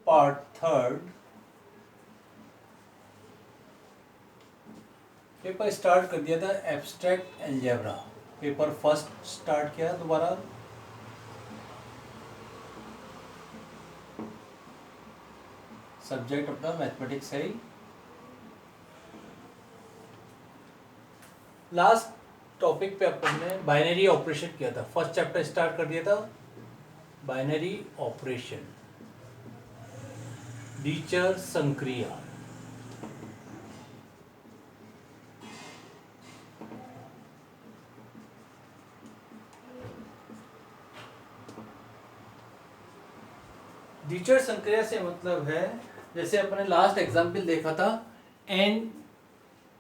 Part third, paper start कर दिया था abstract algebra, paper first start किया दोबारा। सब्जेक्ट अपना मैथमेटिक्स है ही। लास्ट टॉपिक पे अपन ने बाइनरी ऑपरेशन किया था, फर्स्ट चैप्टर स्टार्ट कर दिया था बाइनरी ऑपरेशन, डीचर संक्रिया। डीचर संक्रिया से मतलब है, जैसे अपने लास्ट एग्जाम्पल देखा था n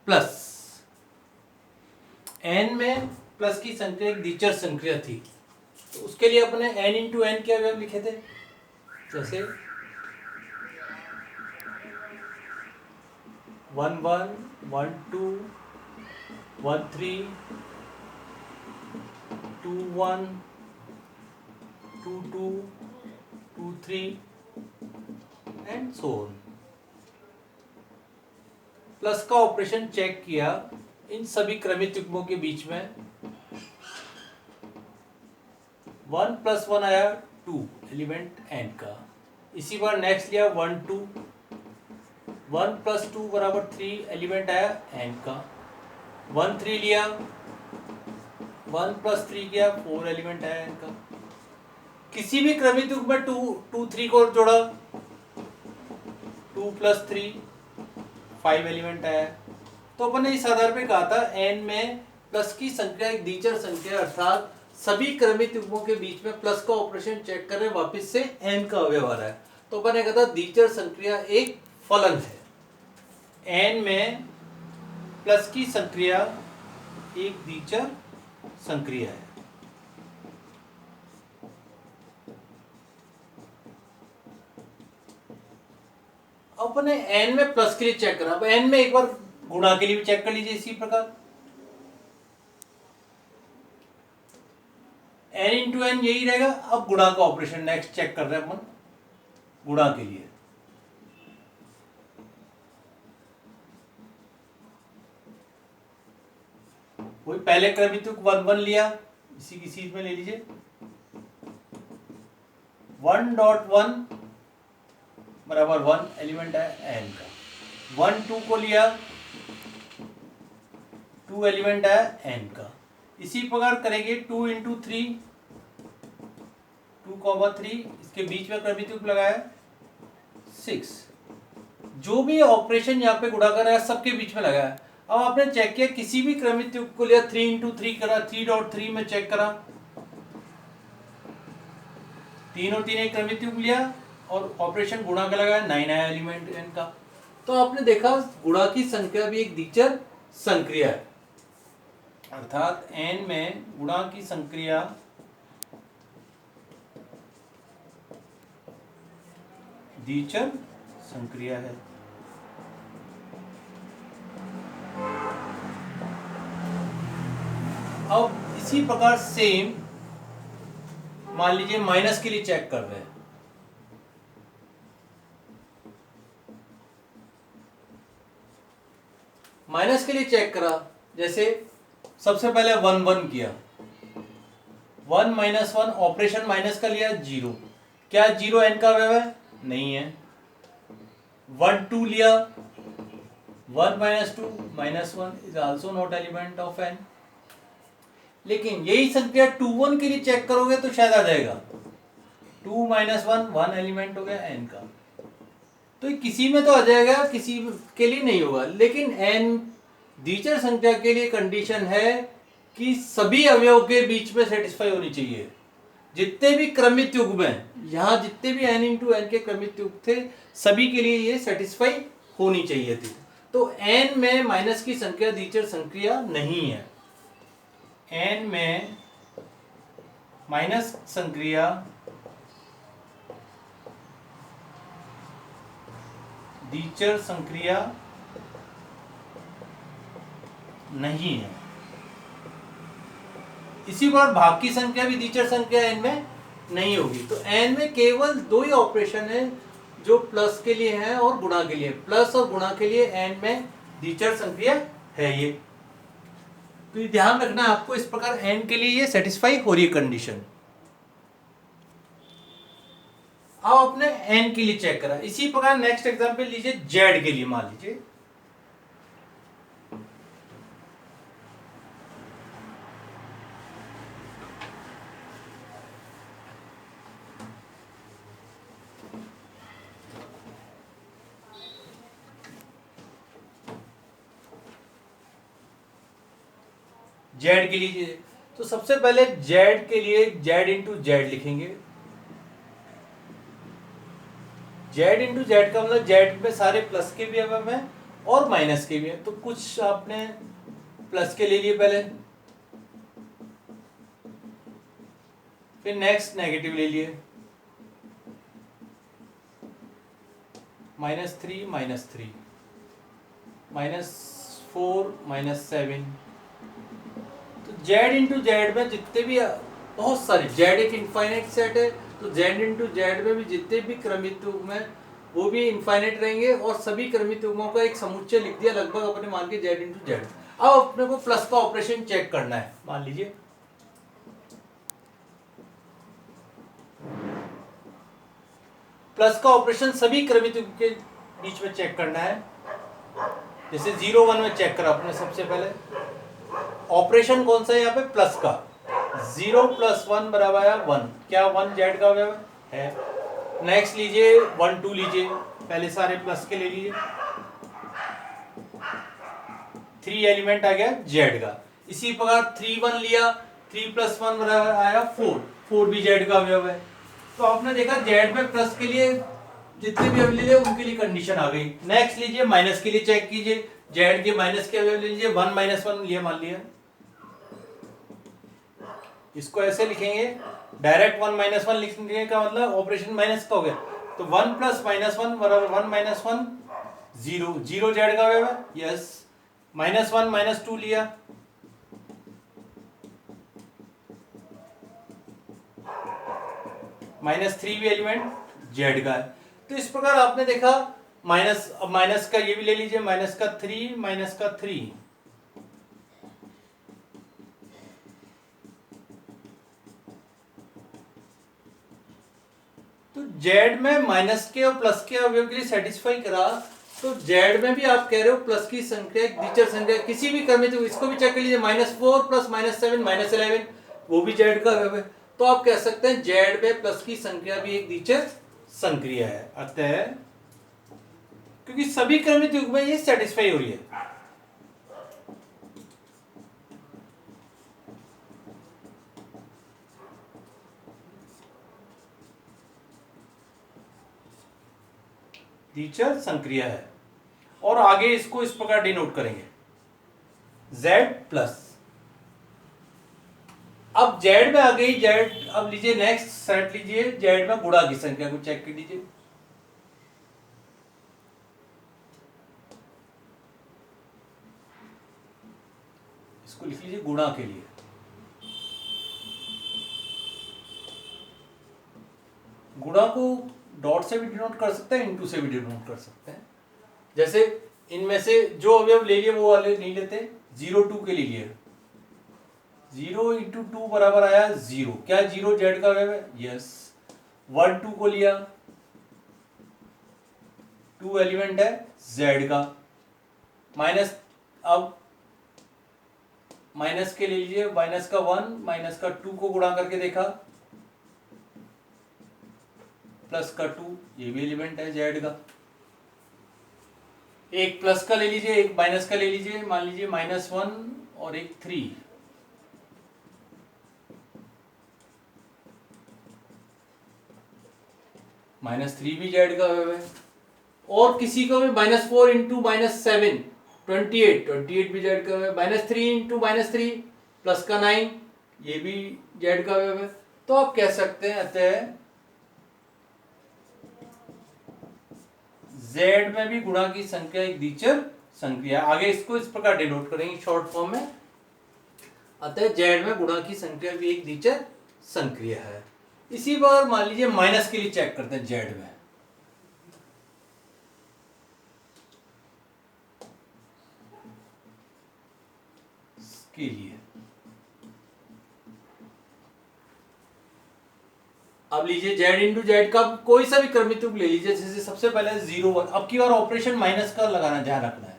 प्लस, n में प्लस की संक्रिया एक डीचर संक्रिया थी, तो उसके लिए अपने n इंटू एन के अवयव लिखे थे, जैसे 1 1 1 2 1 3 2 1 2 2 2 3 एंड सो ऑन। प्लस का ऑपरेशन चेक किया इन सभी क्रमित युग्मों के बीच में, 1 + 1 आया 2 एलिमेंट n का। इसी बार नेक्स्ट लिया 1 2, 1 + 2 = 3 एलिमेंट आया n का। 1 3 लिया, 1 + 3 किया 4 एलिमेंट आया n का। किसी भी क्रमित युग्म में 2 2 3 को जोड़ा, 2 + 3 5 एलिमेंट आया। तो अपन ने इस आधार पे कहा था n में प्लस की संख्या एक डीचर संख्या, अर्थात सभी क्रमित युग्मों के बीच में प्लस का ऑपरेशन चेक कर रहे हैं, वापिस से n का अवयव आ रहा है, तो अपन ने कहा था डीचर संक्रिया एक फलन है। n में प्लस की संक्रिया एक डीचर संक्रिया है। अब अपने n में प्लस के लिए चेक करा, अब n में एक बार गुणा के लिए भी चेक कर लीजिए इसी प्रकार, n इंटू एन यही रहेगा। अब गुणा का ऑपरेशन नेक्स्ट चेक कर रहे हैं अपन, गुणा के लिए वही पहले क्रमित 1 1 लिया, इसी की सीध में ले लीजिए 1.1 बराबर 1 एलिमेंट है n का। 1 2 को लिया, 2 एलिमेंट है n का। इसी प्रकार करेंगे 2 इंटू 3, 2,3, इसके बीच में क्रमित युग्म लगाया 6। जो भी ऑपरेशन यहाँ पे गुणा कर रहा है सबके बीच में लगाया। अब आपने चेक किया किसी भी क्रमित युग्म को लिया, 3 इंटू 3 करा, 3.3 में चेक करा, 3 और 3 एक क्रमित युग्म लिया और ऑपरेशन गुणा का लगाया, 9 आया एलिमेंट n का। तो आपने देखा गुणा की संख्या भी एक डीचर संक्रिया है, अर्थात n में गुणा की संक्रिया डीचर संक्रिया है। अब इसी प्रकार सेम मान लीजिए माइनस के लिए चेक कर रहे हैं, माइनस के लिए चेक करा, जैसे सबसे पहले 1 1 किया, 1 - 1 ऑपरेशन माइनस का लिया 0, क्या 0 n का अवयव है? नहीं है। 1 2 लिया, 1 - 2 -1 is also not element of n। लेकिन यही संख्या 2 1 के लिए चेक करोगे तो शायद आ जाएगा, 2 - 1 एलिमेंट हो गया n का। तो किसी में तो आ जाएगा, किसी के लिए नहीं होगा। लेकिन n डीचर संख्या के लिए कंडीशन है कि सभी अवयव के बीच में सेटिस्फाई होनी चाहिए। जितने भी क्रमित युग्म हैं, यहाँ जितने भी n इंटू एन के क्रमित युग्म थे, सभी के लिए ये सेटिस्फाई होनी चाहिए थी। तो n में माइनस की संख्या डीचर संक्रिया नहीं है। n में माइनस संक्रिया डीचर संक्रिया नहीं है। इसी बार भाग की संख्या भी डीचर संख्या n में नहीं होगी। तो n में केवल दो ही ऑपरेशन है जो प्लस के लिए है और गुणा के लिए, प्लस और गुणा के लिए एन में द्विचर संक्रिया है ये। तो ये ध्यान रखना है आपको, इस प्रकार एन के लिए ये सेटिस्फाई हो रही है कंडीशन। अब आपने एन के लिए चेक करा, इसी प्रकार नेक्स्ट एग्जांपल लीजिए जेड के लिए। मान लीजिए जेड के लिए, तो सबसे पहले जेड के लिए जेड इंटू जेड लिखेंगे। जेड इंटू जेड का मतलब जेड में सारे प्लस के भी है और माइनस के भी है, तो कुछ आपने प्लस के ले लिए पहले, फिर नेक्स्ट नेगेटिव ले लिए, -3 -3 -4 -7। तो जेड इंटू जेड में जितने भी बहुत सारे, जेड एक इनफाइनाइट सेट है, तो जेड इंटू जेड में भी जितने भी क्रमित युग्म है वो भी इनफाइनाइट रहेंगे, और सभी क्रमित युग्मों का एक समुच्चय लिख दिया लगभग अपने मान के जेड इंटू जेड। अब अपने को प्लस का ऑपरेशन चेक करना है। मान लीजिए प्लस का ऑपरेशन सभी क्रमित युग्म के बीच में चेक करना है। जैसे 0 1 में चेक करा अपने, सबसे पहले ऑपरेशन कौन सा है यहाँ पे, प्लस का। 0 + 1 = 1, क्या 1 जेड का अवयव है। नेक्स्ट लीजिए 1 2 लीजिए, पहले सारे प्लस के ले लीजिए, 3 एलिमेंट आ गया जेड का। इसी प्रकार 3 1 लिया, 3 + 1 आया 4, 4 भी जेड का अवयव है। तो आपने देखा जेड में प्लस के लिए जितने भी अवयव लिए उनके लिए कंडीशन आ गई। नेक्स्ट लीजिए माइनस के लिए चेक कीजिए, जेड के माइनस के अवयव ले लीजिए, 1 - 1 लिया, मान लिया, इसको ऐसे लिखेंगे डायरेक्ट। 1 - 1 लिखने का मतलब ऑपरेशन माइनस का हो गया, तो 1 + -1 = 1 - 1 0, 0 जेड का अवयव है, यस। -1 -2 लिया, -3 भी एलिमेंट जेड का है। तो इस प्रकार आपने देखा माइनस का ये भी ले लीजिए, -3 तो जेड में माइनस के और प्लस के अवयव के लिए सेटिस्फाई करा। तो जेड में भी आप कह रहे हो प्लस की संख्या एक द्विचर संख्या किसी भी क्रम में, तो इसको भी चेक कर लीजिए, -4 + -7 -11, वो भी जेड का अवयव है। तो आप कह सकते हैं जेड में प्लस की संख्या भी एक द्विचर संक्रिया है। अतः क्योंकि सभी क्रमित युग्म में ये सेटिस्फाई हो रही है। द्विचर संक्रिया है। और आगे इसको इस प्रकार डिनोट करेंगे, Z+। अब जेड में आ गई जेड। अब लीजिए नेक्स्ट सेट लीजिए, जेड में गुणा की संख्या को चेक कर लीजिए। इसको लिख लीजिए गुणा के लिए। गुणा को डॉट से भी डिनोट कर सकते हैं, इंटू से भी डिनोट कर सकते हैं। जैसे इनमें से जो अवयव ले लिए वो वाले नहीं लेते। 0 2 के लिए 0 × 2 बराबर आया 0, क्या 0 जेड का अवयव है, यस। 1 2 को लिया, 2 एलिमेंट है जेड का। माइनस, अब माइनस के ले लीजिए, माइनस का 1 - 2 को गुणा करके देखा, प्लस का 2, ये भी एलिमेंट है जेड का। एक प्लस का ले लीजिए, एक माइनस का ले लीजिए, मान लीजिए -1 और एक 3, -3 भी जेड का अवयव है। और किसी को भी -4 × -7 28 भी जेड का अवयव है। -3 × -3 प्लस का 9, ये भी जेड का अवयव है। तो आप कह सकते हैं अतः जेड में भी गुणा की संख्या एक द्विचर संक्रिया। आगे इसको इस प्रकार डिनोट करेंगे शॉर्ट फॉर्म में, अतः जेड में गुणा की संख्या भी एक द्विचर संक्रिया है। इसी बार मान लीजिए माइनस के लिए चेक करते हैं जेड में। के लिए। अब लीजिए z इंटू जेड का कोई सा भी क्रमिक रूप ले लीजिए, जैसे सबसे पहले 0 1। अब की बार ऑपरेशन माइनस का लगाना, ध्यान रखना है,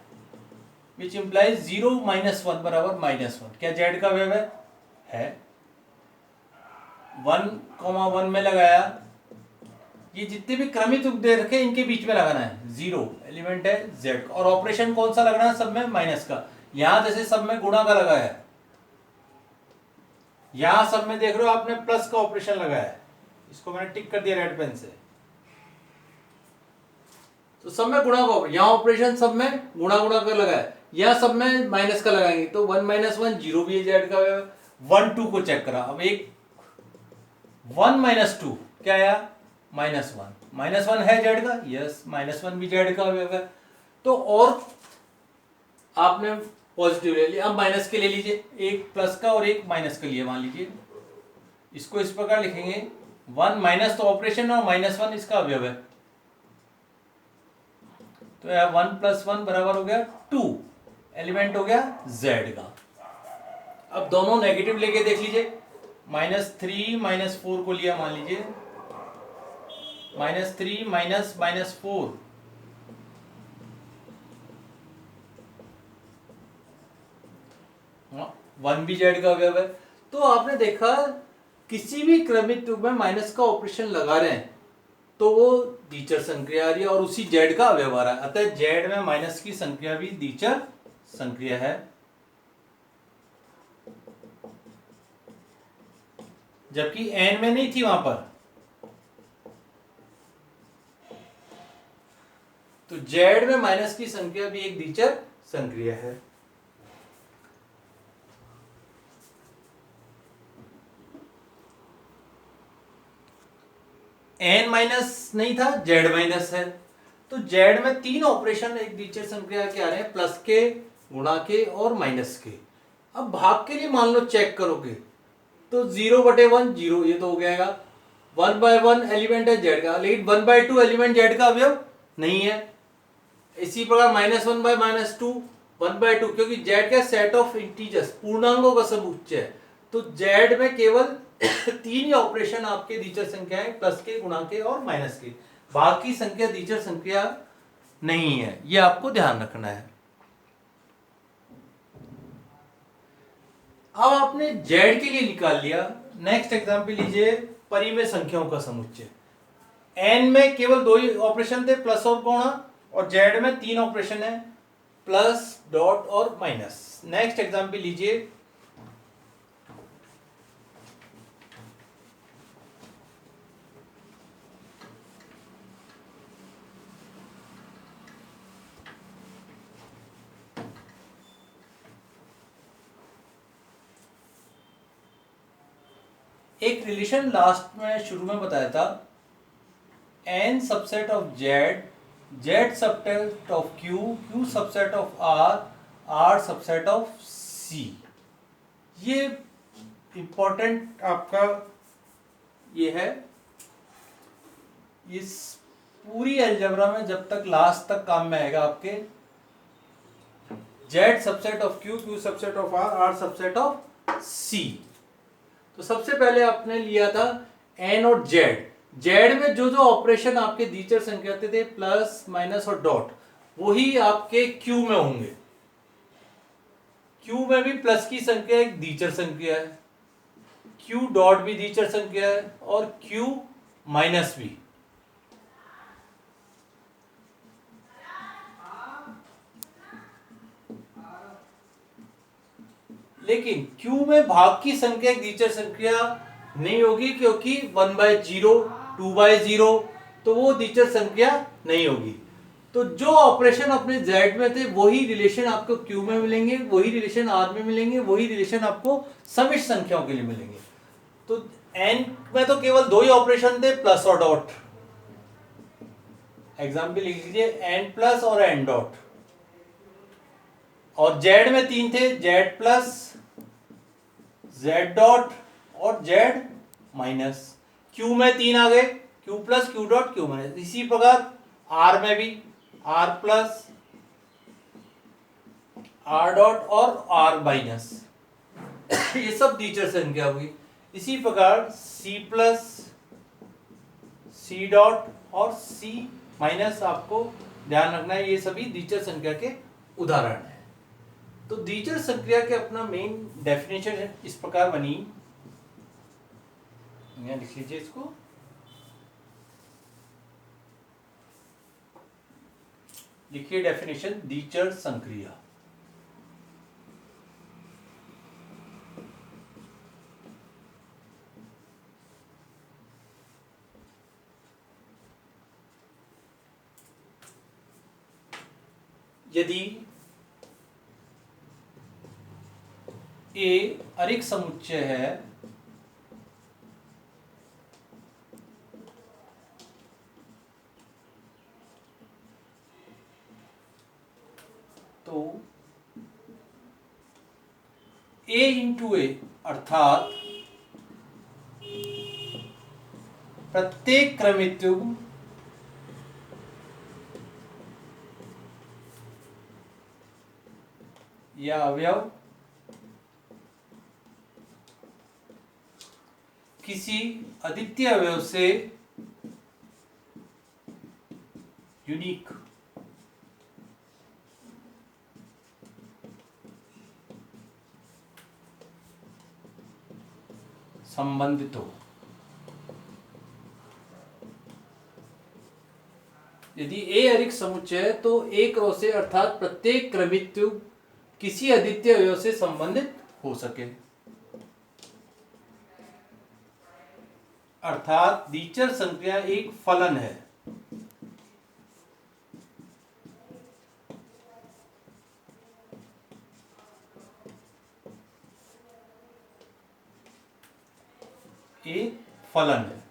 विच इंप्लाइज 0 - 1 बराबर -1। क्या z का अवयव है 1,1 में लगाया, ये जितने भी क्रमिक रूप दे रखे इनके बीच में लगाना है, 0 एलिमेंट है z का, और ऑपरेशन कौन सा लगना है सब में, माइनस का। यहां जैसे सब में गुणा का लगाया है, यहां सब में देख रहे हो आपने प्लस का ऑपरेशन लगाया है, इसको मैंने टिक कर दिया रेड पेन से। तो सब में गुणा का, यहां ऑपरेशन सब में गुणा कर लगाया, यहां सब में माइनस का लगाएंगे, तो 1 - 1 0 भी है जेड का। 1 2 को चेक करा, अब एक 1 - 2 क्या आया, -1। -1 है जेड का, यस, -1 भी जेड का है। तो और आपने पॉजिटिव ले लिया, अब माइनस के ले लीजिए, एक प्लस का और एक माइनस का लिया, मान लीजिए इसको इस प्रकार लिखेंगे, 1 माइनस तो ऑपरेशन और -1 इसका अवयव है, तो यह 1 + 1 बराबर हो गया 2, एलिमेंट हो गया z का। अब दोनों नेगेटिव लेके देख लीजिए, -3 - 4 को लिया, मान लीजिए -3 - -4, वन भी जेड का अवयव है। तो आपने देखा किसी भी क्रमिक रूप में माइनस का ऑपरेशन लगा रहे हैं तो वो द्विचर संक्रिया आ रही है और उसी जेड का अवयव आ रहा है, अतः जेड में माइनस की संक्रिया भी द्विचर संक्रिया है, जबकि एन में नहीं थी वहां पर। तो जेड में माइनस की संक्रिया भी एक द्विचर संक्रिया है। एन माइनस नहीं था, जेड माइनस है, तो जेड में 3 ऑपरेशन एक द्विचर संक्रिया के आ रहे हैं, प्लस के, गुणा के और माइनस के। अब भाग के लिए मान लो चेक करोगे तो 0/1 0, ये तो हो जाएगा। 1/1 एलिमेंट है जेड का, लेकिन 1/2 एलिमेंट जेड का अवयव नहीं है। इसी प्रकार -1/-2 1/2, क्योंकि जेड का सेट ऑफ इंटीजर्स, पूर्णांकों का समुच्चय है, तो जेड में केवल 3 ही ऑपरेशन आपके द्विचर संख्या है, प्लस के, गुणा के और माइनस के, बाकी संख्या द्विचर संख्या नहीं है, ये आपको ध्यान रखना है। अब आपने जेड के लिए निकाल लिया, नेक्स्ट एग्जांपल लीजिए, परिमेय संख्याओं का समुच्चय। एन में केवल 2 ही ऑपरेशन थे, प्लस और गुणा, और जेड में 3 ऑपरेशन है, प्लस, डॉट और माइनस। नेक्स्ट एग्जांपल लीजिए, एक रिलेशन लास्ट में शुरू में बताया था, n subset of z, z subset of q, q subset of r, r subset of c। ये इंपॉर्टेंट आपका ये है, इस पूरी अलजेब्रा में जब तक लास्ट तक काम में आएगा आपके, z subset of q, q subset of r, r subset of c। तो सबसे पहले आपने लिया था n और z, z में जो जो ऑपरेशन आपके द्विचर संख्या थे, प्लस, माइनस और डॉट, वही आपके q में होंगे। q में भी प्लस की संख्या एक द्विचर संख्या है, q डॉट भी द्विचर संख्या है, और q माइनस भी। लेकिन q में भाग की संख्या एक द्विचर संख्या नहीं होगी, क्योंकि 1/0 2/0, तो वो द्विचर संख्या नहीं होगी। तो जो ऑपरेशन अपने z में थे वही रिलेशन आपको q में मिलेंगे, वही रिलेशन r में मिलेंगे, वही रिलेशन आपको समिश्र संख्याओं के लिए मिलेंगे। तो n में तो केवल 2 ही ऑपरेशन थे, प्लस और डॉट। एग्जाम्पल लिख लीजिए, n प्लस और n डॉट। और z में 3 थे, z प्लस, z डॉट और z माइनस। q में 3 आ गए, q plus, q dot, q minus. इसी प्रकार r में भी r प्लस, r डॉट और r माइनस। ये सब द्विचर संख्या हुई। इसी प्रकार c प्लस सी डॉट और c माइनस, आपको ध्यान रखना है ये सभी द्विचर संख्या के उदाहरण हैं। तो द्विचर संख्या के अपना मेन डेफिनेशन इस प्रकार बनी, यहाँ लिख लीजिए इसको, लिखिए डेफिनेशन द्विचर संक्रिया। यदि A अरिक्त समुच्चय है तो A इंटू ए अर्थात प्रत्येक क्रमित युग्म या अवयव किसी अद्वितीय अवयव से यूनिक संबंधित हो। यदि A अरिक्त समुच्चय है तो A क्रॉस A अर्थात प्रत्येक क्रमित युग्म किसी अद्वितीय अवयव से संबंधित हो सके, अर्थात द्विचर संख्या एक फलन है। एक फलन है।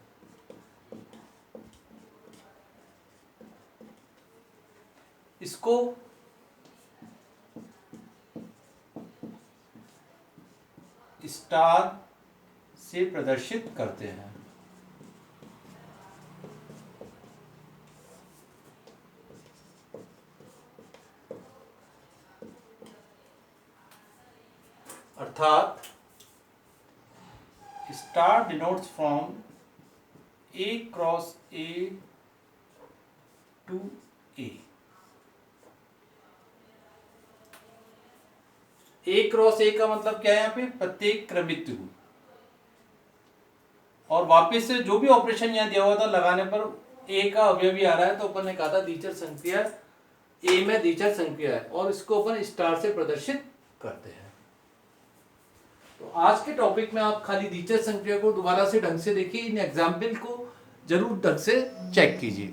इसको स्टार से प्रदर्शित करते हैं। अर्थात star denotes from A cross A to A। A cross A का मतलब क्या है यहाँ पे? प्रत्येक क्रमित युग्म। और वापस से जो भी ऑपरेशन यहाँ दिया हुआ था लगाने पर A का अवयवी आ रहा है, तो अपन ने कहा था द्विचर संख्या A में द्विचर संख्या है और इसको अपन स्टार से प्रदर्शित करते हैं। तो आज के टॉपिक में आप खाली द्विचर संख्या को दोबारा से ढंग से देखिए, इन एग्जाम्पल को जरूर ढंग से चेक कीजिए।